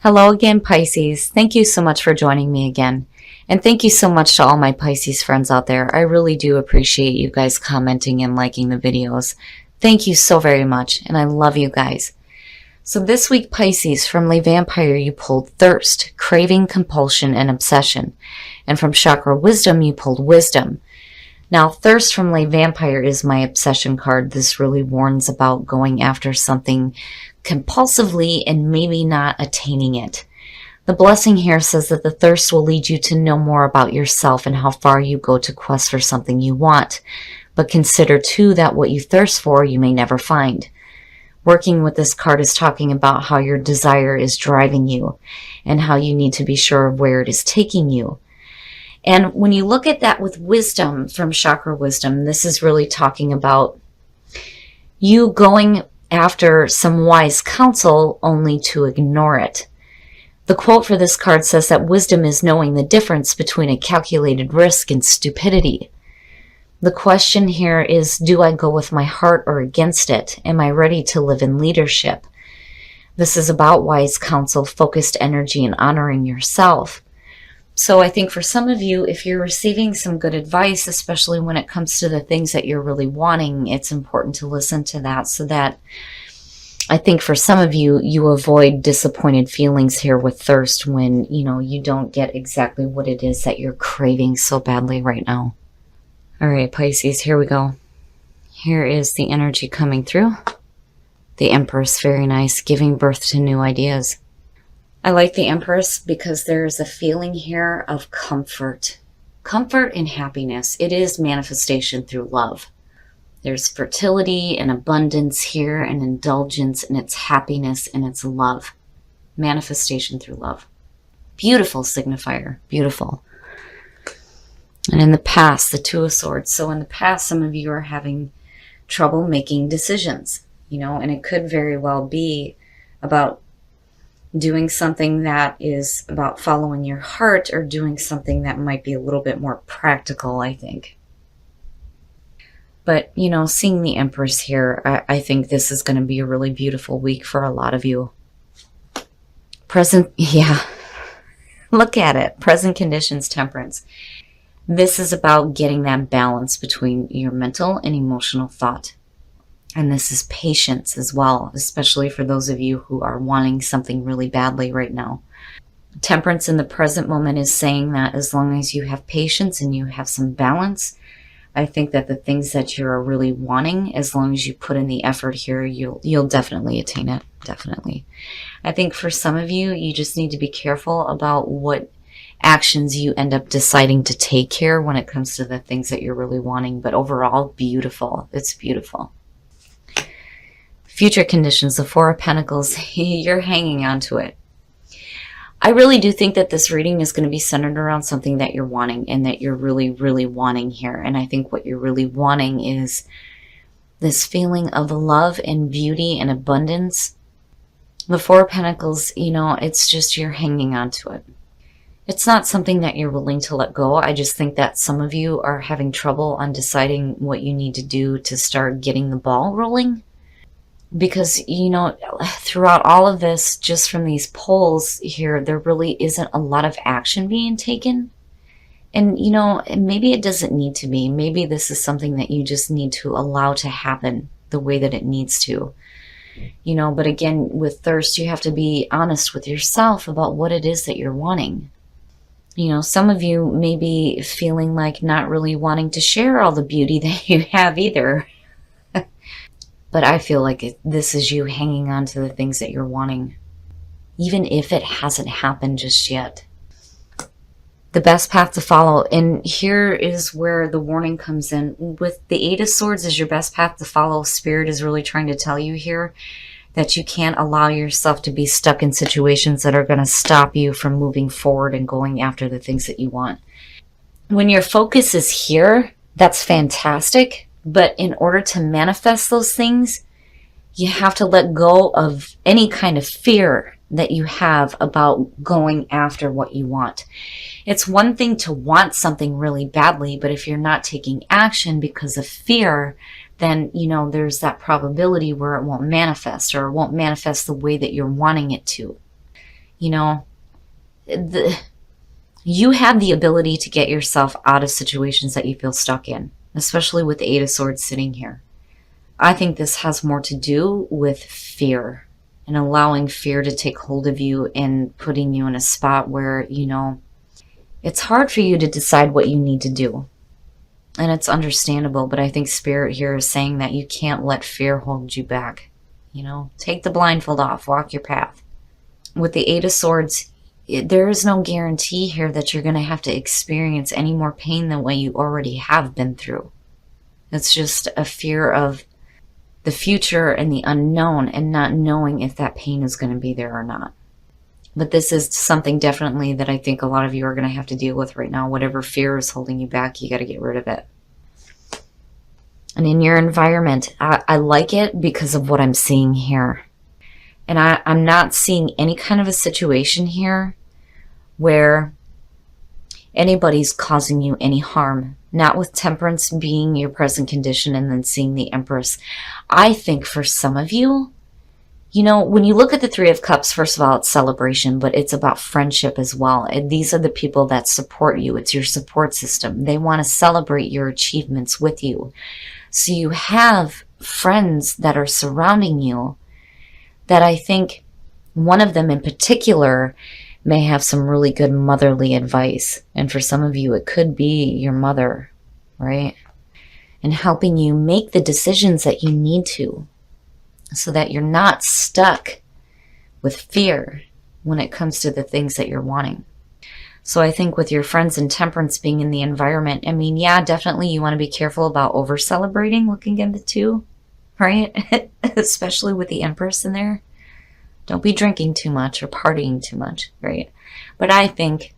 Hello again, Pisces. Thank you so much for joining me again. And thank you so much to all my Pisces friends out there. I really do appreciate you guys commenting and liking the videos. Thank you so very much, and I love you guys. So this week, Pisces, from Le Vampire, you pulled Thirst, Craving, Compulsion, and Obsession. And from Chakra Wisdom, you pulled Wisdom. Now, Thirst from Le Vampire is my obsession card. This really warns about going after something compulsively and maybe not attaining it. The blessing here says that the thirst will lead you to know more about yourself and how far you go to quest for something you want. But consider too that what you thirst for you may never find. Working with this card is talking about how your desire is driving you and how you need to be sure of where it is taking you. And when you look at that with Wisdom from Chakra Wisdom, this is really talking about you going after some wise counsel only to ignore it. The quote for this card says that wisdom is knowing the difference between a calculated risk and stupidity. The question here is, do I go with my heart or against it? Am I ready to live in leadership? This is about wise counsel, focused energy, and honoring yourself. So I think for some of you, if you're receiving some good advice, especially when it comes to the things that you're really wanting, it's important to listen to that so that I think for some of you, you avoid disappointed feelings here with thirst when, you don't get exactly what it is that you're craving so badly right now. All right, Pisces, here we go. Here is the energy coming through. The Empress, very nice, giving birth to new ideas. I like the Empress because there's a feeling here of comfort. Comfort and happiness. It is manifestation through love. There's fertility and abundance here and indulgence, and it's happiness and it's love. Manifestation through love. Beautiful signifier. Beautiful. And in the past, the Two of Swords. So in the past, some of you are having trouble making decisions, and it could very well be about doing something that is about following your heart or doing something that might be a little bit more practical, I think. But, seeing the Empress here, I think this is going to be a really beautiful week for a lot of you. Look at it. Present conditions, Temperance. This is about getting that balance between your mental and emotional thought. And this is patience as well, especially for those of you who are wanting something really badly right now. Temperance in the present moment is saying that as long as you have patience and you have some balance, I think that the things that you're really wanting, as long as you put in the effort here, you'll definitely attain it. Definitely. I think for some of you, you just need to be careful about what actions you end up deciding to take here when it comes to the things that you're really wanting. But overall, beautiful. It's beautiful. Future conditions, the Four of Pentacles, you're hanging on to it. I really do think that this reading is going to be centered around something that you're wanting and that you're really, really wanting here. And I think what you're really wanting is this feeling of love and beauty and abundance. The Four of Pentacles, it's just you're hanging on to it. It's not something that you're willing to let go. I just think that some of you are having trouble on deciding what you need to do to start getting the ball rolling. Because, throughout all of this, just from these polls here, there really isn't a lot of action being taken. And, maybe it doesn't need to be. Maybe this is something that you just need to allow to happen the way that it needs to. But again, with thirst, you have to be honest with yourself about what it is that you're wanting. Some of you may be feeling like not really wanting to share all the beauty that you have either. But I feel like this is you hanging on to the things that you're wanting, even if it hasn't happened just yet. The best path to follow, and here is where the warning comes in. With the Eight of Swords as your best path to follow, Spirit is really trying to tell you here that you can't allow yourself to be stuck in situations that are going to stop you from moving forward and going after the things that you want. When your focus is here, that's fantastic. But in order to manifest those things, you have to let go of any kind of fear that you have about going after what you want. It's one thing to want something really badly, but if you're not taking action because of fear, then, there's that probability where it won't manifest, or it won't manifest the way that you're wanting it to. You know, you have the ability to get yourself out of situations that you feel stuck in, especially with the Eight of Swords sitting here. I think this has more to do with fear and allowing fear to take hold of you and putting you in a spot where, you know, it's hard for you to decide what you need to do. And it's understandable, but I think Spirit here is saying that you can't let fear hold you back. You know, take the blindfold off, walk your path. With the Eight of Swords, there is no guarantee here that you're going to have to experience any more pain than what you already have been through. It's just a fear of the future and the unknown and not knowing if that pain is going to be there or not. But this is something definitely that I think a lot of you are going to have to deal with right now. Whatever fear is holding you back, you got to get rid of it. And in your environment, I like it because of what I'm seeing here. And I'm not seeing any kind of a situation here where anybody's causing you any harm. Not with Temperance being your present condition and then seeing the Empress. I think for some of you, you know, when you look at the Three of Cups, first of all, it's celebration, but it's about friendship as well. And these are the people that support you. It's your support system. They want to celebrate your achievements with you. So you have friends that are surrounding you that I think one of them in particular may have some really good motherly advice. And for some of you, it could be your mother, right? And helping you make the decisions that you need to so that you're not stuck with fear when it comes to the things that you're wanting. So I think with your friends and Temperance being in the environment, I mean, yeah, definitely you want to be careful about over-celebrating looking at the two, right? Especially with the Empress in there. Don't be drinking too much or partying too much, right? But I think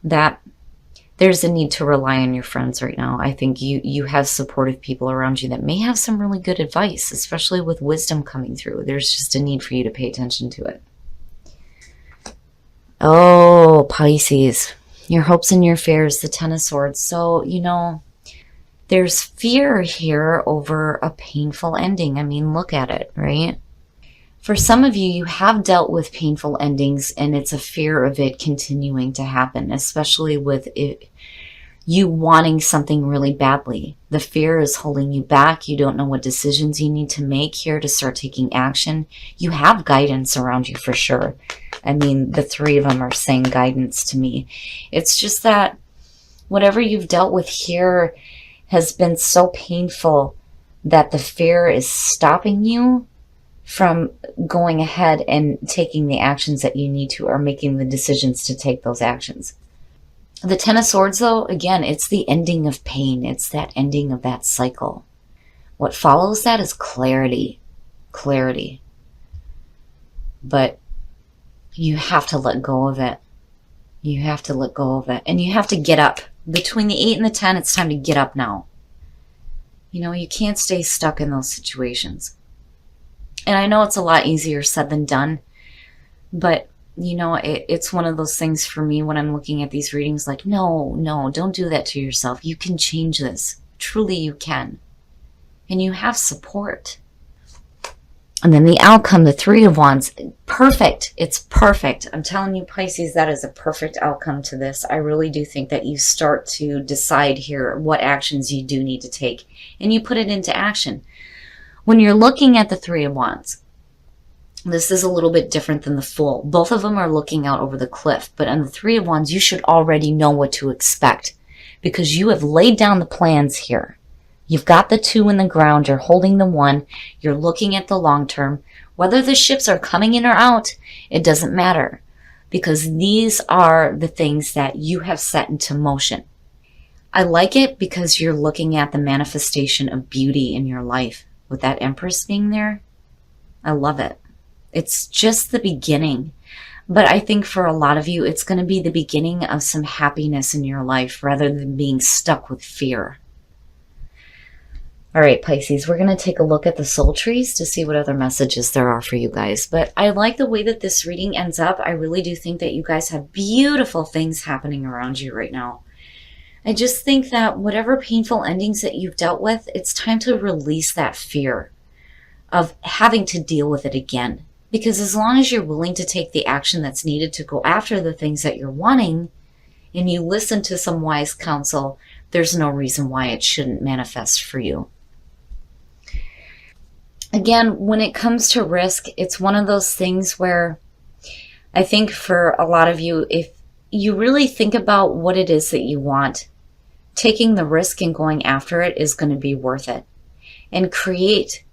that there's a need to rely on your friends right now. I think you have supportive people around you that may have some really good advice, especially with wisdom coming through. There's just a need for you to pay attention to it. Oh, Pisces, your hopes and your fears, the Ten of Swords. So, you know, there's fear here over a painful ending. I mean, look at it, right? For some of you, you have dealt with painful endings and it's a fear of it continuing to happen, especially with it, you wanting something really badly. The fear is holding you back. You don't know what decisions you need to make here to start taking action. You have guidance around you for sure. I mean, the three of them are saying guidance to me. It's just that whatever you've dealt with here has been so painful that the fear is stopping you from going ahead and taking the actions that you need to or making the decisions to take those actions. The Ten of Swords, though, again, it's the ending of pain. It's that ending of that cycle. What follows that is clarity. Clarity. But you have to let go of it. You have to let go of it. And you have to get up. Between the 8 and the 10, it's time to get up now. You know, you can't stay stuck in those situations. And I know it's a lot easier said than done, but, you know, it's one of those things for me when I'm looking at these readings like, no, don't do that to yourself. You can change this. Truly you can. And you have support. And then the outcome, the Three of Wands, perfect. It's perfect. I'm telling you, Pisces, that is a perfect outcome to this. I really do think that you start to decide here what actions you do need to take, and you put it into action. When you're looking at the Three of Wands, this is a little bit different than the Fool. Both of them are looking out over the cliff, but on the Three of Wands, you should already know what to expect because you have laid down the plans here. You've got the 2 in the ground, you're holding the 1, you're looking at the long term. Whether the ships are coming in or out, it doesn't matter because these are the things that you have set into motion. I like it because you're looking at the manifestation of beauty in your life. With that Empress being there, I love it. It's just the beginning. But I think for a lot of you, it's going to be the beginning of some happiness in your life rather than being stuck with fear. All right, Pisces, we're going to take a look at the soul trees to see what other messages there are for you guys. But I like the way that this reading ends up. I really do think that you guys have beautiful things happening around you right now. I just think that whatever painful endings that you've dealt with, it's time to release that fear of having to deal with it again. Because as long as you're willing to take the action that's needed to go after the things that you're wanting, and you listen to some wise counsel, there's no reason why it shouldn't manifest for you. Again, when it comes to risk, it's one of those things where I think for a lot of you, if you really think about what it is that you want, taking the risk and going after it is going to be worth it. And create.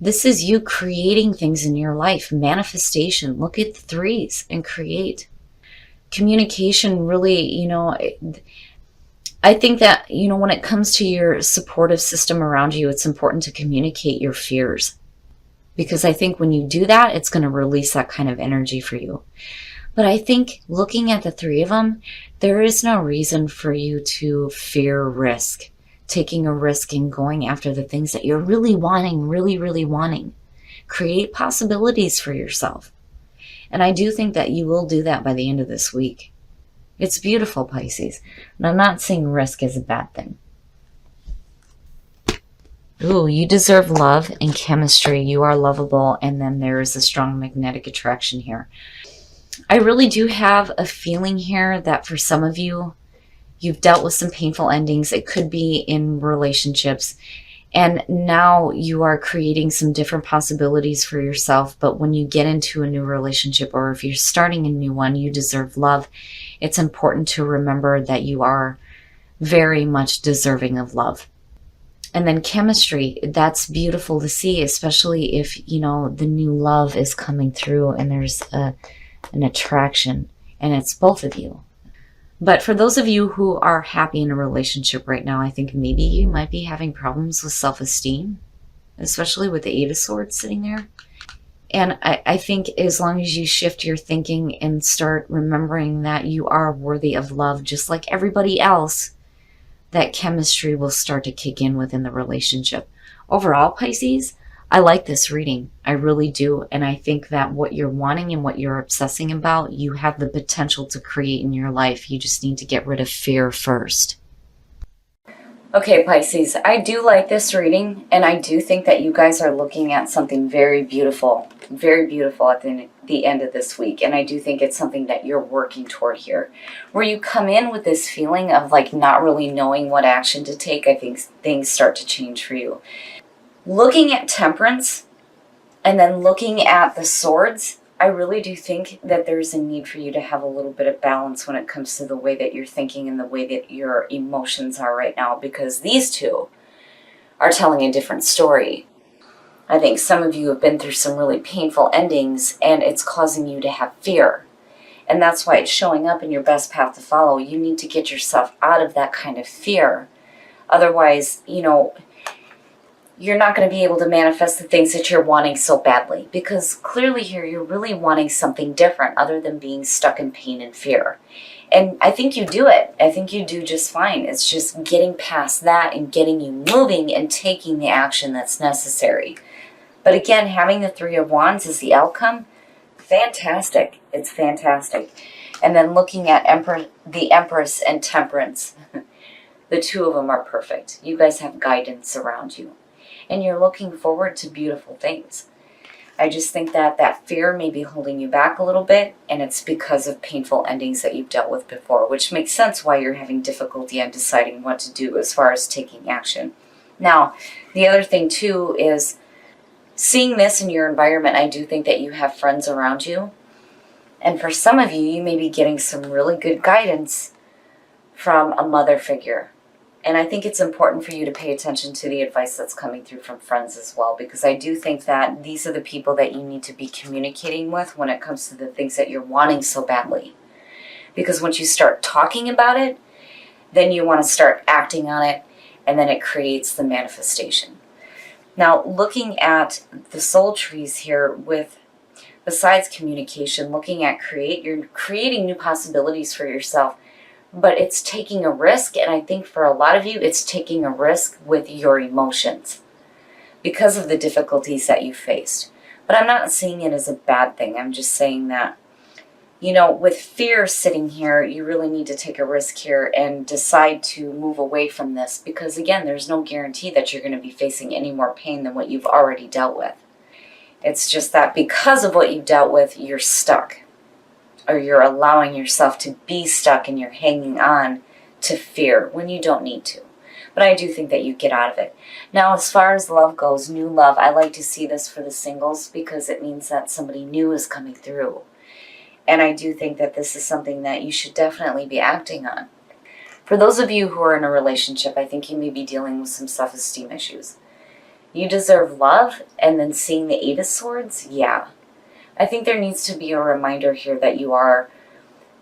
This is you creating things in your life. Manifestation. Look at the threes and create. Communication really, I think that, when it comes to your supportive system around you, it's important to communicate your fears. Because I think when you do that, it's going to release that kind of energy for you. But I think looking at the three of them, there is no reason for you to fear risk. Taking a risk and going after the things that you're really wanting, really, really wanting. Create possibilities for yourself. And I do think that you will do that by the end of this week. It's beautiful, Pisces. And I'm not seeing risk as a bad thing. Ooh, you deserve love and chemistry. You are lovable. And then there is a strong magnetic attraction here. I really do have a feeling here that for some of you, you've dealt with some painful endings. It could be in relationships. And now you are creating some different possibilities for yourself. But when you get into a new relationship, or if you're starting a new one, you deserve love. It's important to remember that you are very much deserving of love. And then chemistry, that's beautiful to see, especially if, the new love is coming through and there's an attraction, and it's both of you. But for those of you who are happy in a relationship right now, I think maybe you might be having problems with self-esteem, especially with the Eight of Swords sitting there. And I think as long as you shift your thinking and start remembering that you are worthy of love just like everybody else, that chemistry will start to kick in within the relationship. Overall, Pisces, I like this reading. I really do. And I think that what you're wanting and what you're obsessing about, you have the potential to create in your life. You just need to get rid of fear first. Okay, Pisces, I do like this reading. And I do think that you guys are looking at something very beautiful at the end of this week. And I do think it's something that you're working toward here. Where you come in with this feeling of not really knowing what action to take, I think things start to change for you. Looking at Temperance and then looking at the Swords, I really do think that there's a need for you to have a little bit of balance when it comes to the way that you're thinking and the way that your emotions are right now, because these two are telling a different story. I think some of you have been through some really painful endings and it's causing you to have fear. And that's why it's showing up in your best path to follow. You need to get yourself out of that kind of fear. Otherwise, you're not going to be able to manifest the things that you're wanting so badly. Because clearly here, you're really wanting something different other than being stuck in pain and fear. And I think you do it. I think you do just fine. It's just getting past that and getting you moving and taking the action that's necessary. But again, having the Three of Wands as the outcome, fantastic. It's fantastic. And then looking at the Empress and Temperance, the two of them are perfect. You guys have guidance around you. And you're looking forward to beautiful things. I just think that that fear may be holding you back a little bit, and it's because of painful endings that you've dealt with before, which makes sense why you're having difficulty on deciding what to do as far as taking action. Now, the other thing too is seeing this in your environment. I do think that you have friends around you, and for some of you, you may be getting some really good guidance from a mother figure. And I think it's important for you to pay attention to the advice that's coming through from friends as well, because I do think that these are the people that you need to be communicating with when it comes to the things that you're wanting so badly. Because once you start talking about it, then you want to start acting on it, and then it creates the manifestation. Now, looking at the soul trees here with, besides communication, looking at you're creating new possibilities for yourself. But it's taking a risk, and I think for a lot of you, it's taking a risk with your emotions because of the difficulties that you faced. But I'm not seeing it as a bad thing. I'm just saying that, with fear sitting here, you really need to take a risk here and decide to move away from this because, again, there's no guarantee that you're going to be facing any more pain than what you've already dealt with. It's just that because of what you've dealt with, you're stuck. Or you're allowing yourself to be stuck and you're hanging on to fear when you don't need to. But I do think that you get out of it. Now, as far as love goes, new love, I like to see this for the singles because it means that somebody new is coming through. And I do think that this is something that you should definitely be acting on. For those of you who are in a relationship, I think you may be dealing with some self-esteem issues. You deserve love, and then seeing the Eight of Swords, yeah. I think there needs to be a reminder here that you are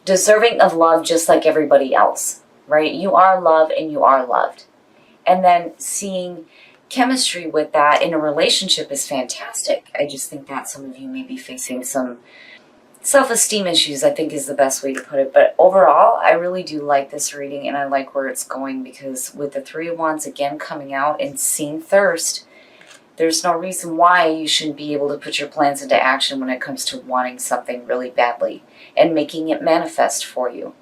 deserving of love just like everybody else, right? You are love and you are loved. And then seeing chemistry with that in a relationship is fantastic. I just think that some of you may be facing some self-esteem issues, I think is the best way to put it. But overall, I really do like this reading and I like where it's going because with the Three of Wands again coming out and seeing thirst, there's no reason why you shouldn't be able to put your plans into action when it comes to wanting something really badly and making it manifest for you.